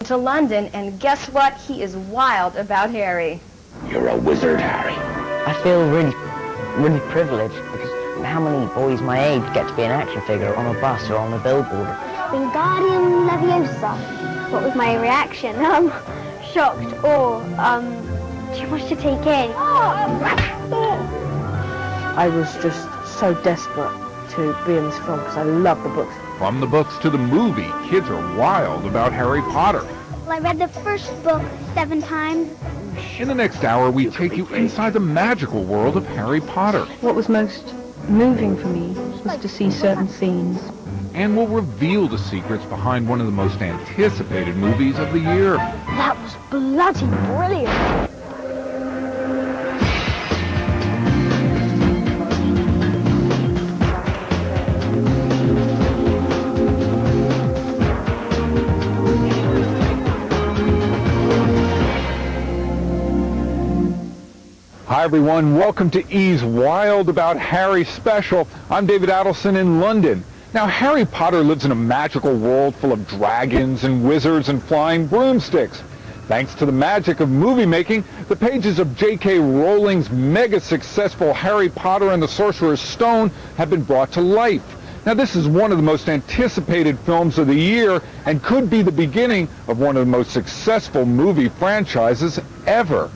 To London, and guess what? He is wild about Harry. You're a wizard, Harry. I feel really privileged because how many boys my age get to be an action figure on a bus or on a billboard? Wingardium Leviosa. What was my reaction? Shocked or too much to take in. I was just so desperate to be in this film because I love the books. From the books to the movie, kids are wild about Harry Potter. Well, I read the first book 7 times. In the next hour, we take you inside the magical world of Harry Potter. What was most moving for me was to see certain scenes. And we'll reveal the secrets behind one of the most anticipated movies of the year. That was bloody brilliant. Hi everyone, welcome to E's Wild About Harry special. I'm David Adelson in London. Now Harry Potter lives in a magical world full of dragons and wizards and flying broomsticks. Thanks to the magic of movie making, the pages of J.K. Rowling's mega successful Harry Potter and the Sorcerer's Stone have been brought to life. Now this is one of the most anticipated films of the year and could be the beginning of one of the most successful movie franchises ever.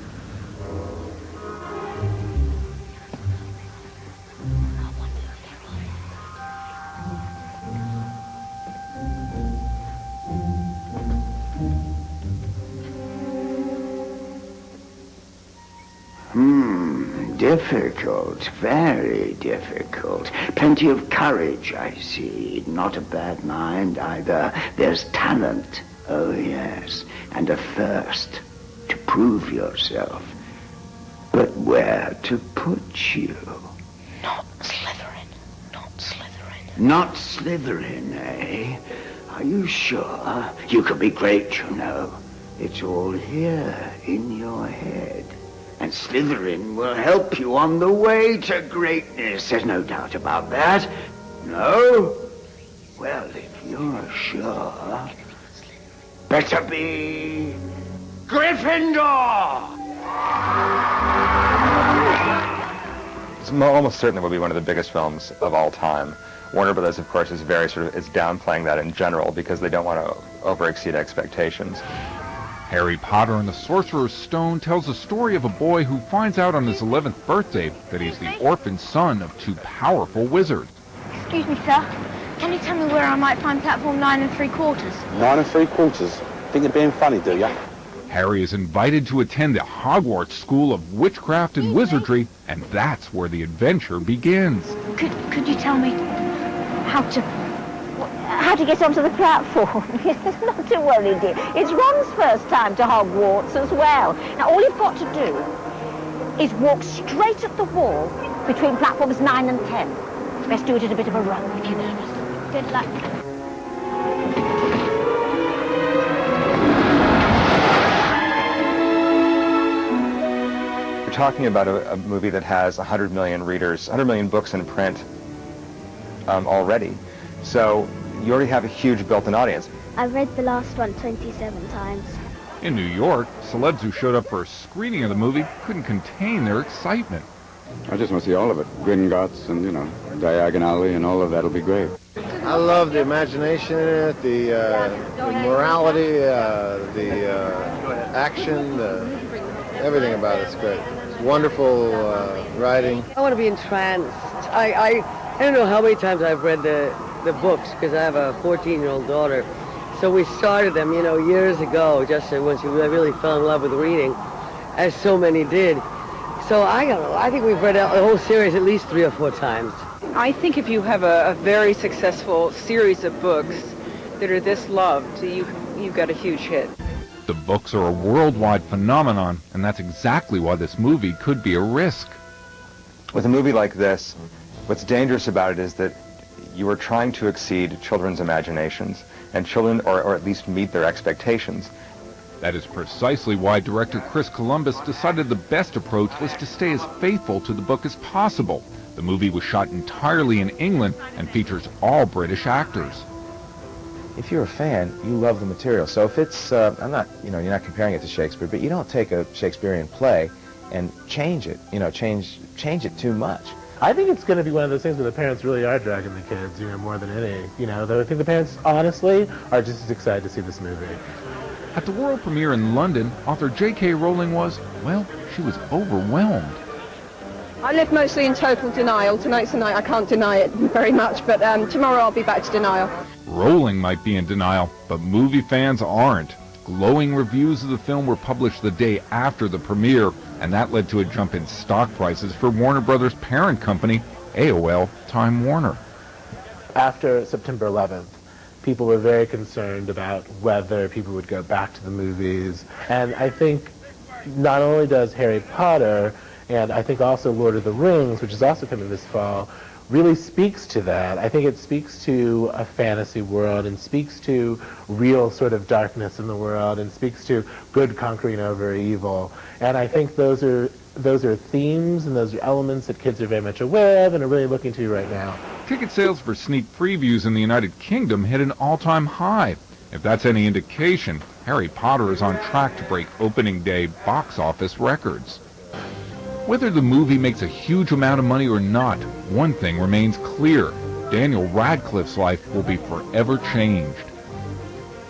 Difficult, very difficult. Plenty of courage, I see. Not a bad mind either. There's talent, oh yes, and a thirst to prove yourself. But where to put you? Not Slytherin. Not Slytherin. Not Slytherin, eh? Are you sure? You could be great, you know. It's all here in your head. And Slytherin will help you on the way to greatness. There's no doubt about that. No? Well, if you're sure, better be Gryffindor! It's almost certainly will be one of the biggest films of all time. Warner Brothers, of course, is is downplaying that in general because they don't want to overexceed expectations. Harry Potter and the Sorcerer's Stone tells the story of a boy who finds out on his 11th birthday that he's the orphan son of 2 powerful wizards. Excuse me, sir. Can you tell me where I might find platform 9 3/4? 9 3/4? Think you're being funny, do ya? Harry is invited to attend the Hogwarts School of Witchcraft and Wizardry, and that's where the adventure begins. Could you tell me how to get onto the platform? Not to worry, dear. It's Ron's first time to Hogwarts as well. Now, all you've got to do is walk straight at the wall between platforms 9 and 10. Best do it at a bit of a run if you're nervous. Good luck. We're talking about a movie that has 100 million readers, 100 million books in print already. So you already have a huge built-in audience. I've read the last one 27 times. In New York, celebs who showed up for a screening of the movie couldn't contain their excitement. I just want to see all of it. Gringotts and, Diagon Alley and all of that will be great. I love the imagination in it, the morality, the action, everything about it's great. It's wonderful writing. I want to be entranced. I don't know how many times I've read the books because I have a 14-year-old daughter. So we started them, years ago, just when she really fell in love with reading, as so many did. So I think we've read the whole series at least 3 or 4 times. I think if you have a very successful series of books that are this loved, you've got a huge hit. The books are a worldwide phenomenon, and that's exactly why this movie could be a risk. With a movie like this, what's dangerous about it is that you are trying to exceed children's imaginations, and children, or at least meet their expectations. That is precisely why director Chris Columbus decided the best approach was to stay as faithful to the book as possible. The movie was shot entirely in England and features all British actors. if you're a fan, you love the material. So if it's, I'm not, you're not comparing it to Shakespeare, but you don't take a Shakespearean play and change it, change it too much. I think it's going to be one of those things where the parents really are dragging the kids, more than any. Though I think the parents, honestly, are just as excited to see this movie. At the world premiere in London, author J.K. Rowling was, well, she was overwhelmed. I live mostly in total denial. Tonight's the night I can't deny it very much, but tomorrow I'll be back to denial. Rowling might be in denial, but movie fans aren't. Glowing reviews of the film were published the day after the premiere, and that led to a jump in stock prices for Warner Brothers' parent company, AOL Time Warner. After September 11th, people were very concerned about whether people would go back to the movies. And I think not only does Harry Potter, and I think also Lord of the Rings, which is also coming this fall, really speaks to that. I think it speaks to a fantasy world and speaks to real sort of darkness in the world and speaks to good conquering over evil. And I think those are themes and those are elements that kids are very much aware of and are really looking to right now. Ticket sales for sneak previews in the United Kingdom hit an all-time high. If that's any indication, Harry Potter is on track to break opening day box office records. Whether the movie makes a huge amount of money or not, one thing remains clear. Daniel Radcliffe's life will be forever changed.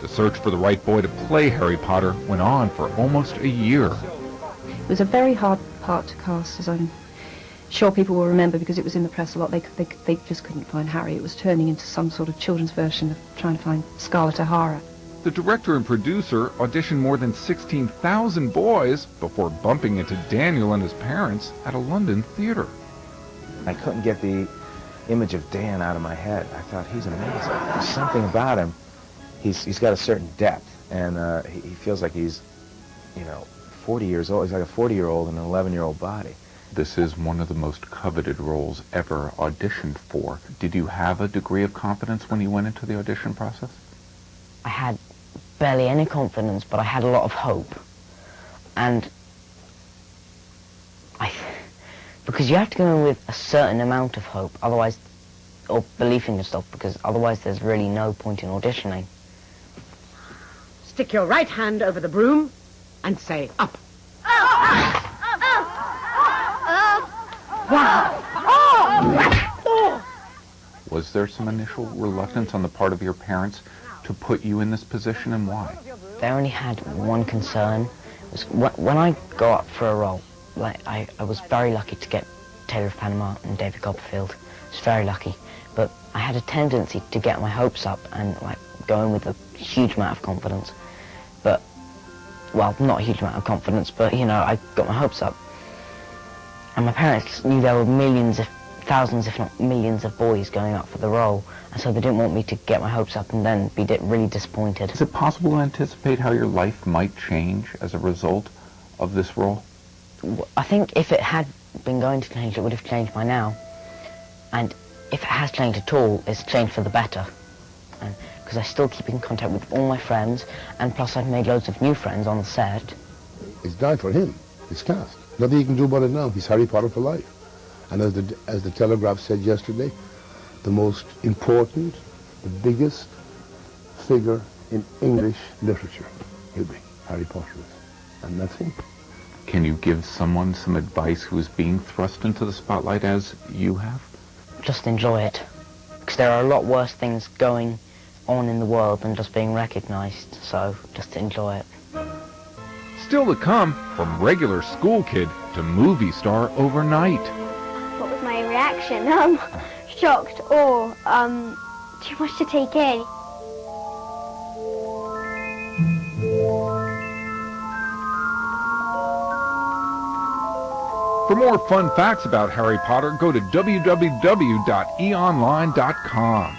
The search for the right boy to play Harry Potter went on for almost a year. It was a very hard part to cast, as I'm sure people will remember, because it was in the press a lot. They just couldn't find Harry. It was turning into some sort of children's version of trying to find Scarlet O'Hara. The director and producer auditioned more than 16,000 boys before bumping into Daniel and his parents at a London theater. I couldn't get the image of Dan out of my head. I thought, he's amazing. There's something about him. He's got a certain depth, and he feels like he's, 40 years old. He's like a 40-year-old in an 11-year-old body. This is one of the most coveted roles ever auditioned for. Did you have a degree of confidence when you went into the audition process? I had barely any confidence, but I had a lot of hope. And because you have to go in with a certain amount of hope, otherwise, or belief in yourself, because otherwise there's really no point in auditioning. Stick your right hand over the broom and say, up. Was there some initial reluctance on the part of your parents to put you in this position, and why? They only had one concern. It was when I go up for a role, I was very lucky to get Taylor of Panama and David Copperfield. I was very lucky. But I had a tendency to get my hopes up and go in with a huge amount of confidence. But, well, not a huge amount of confidence, but, I got my hopes up. And my parents knew there were thousands, if not millions of boys going up for the role, and so they didn't want me to get my hopes up and then be really disappointed. Is it possible to anticipate how your life might change as a result of this role? I think if it had been going to change, it would have changed by now. And if it has changed at all, it's changed for the better. Because I still keep in contact with all my friends, and plus I've made loads of new friends on the set. It's done for him. It's cast. Nothing he can do about it now. He's Harry Potter for life. And as the Telegraph said yesterday, the most important, the biggest figure in English literature will be Harry Potter is. And that's him. Can you give someone some advice who is being thrust into the spotlight as you have? Just enjoy it. Because there are a lot worse things going on in the world than just being recognized, so just enjoy it. Still to come, from regular school kid to movie star overnight. What was my reaction? Shocked or too much to take in. For more fun facts about Harry Potter, go to www.eonline.com.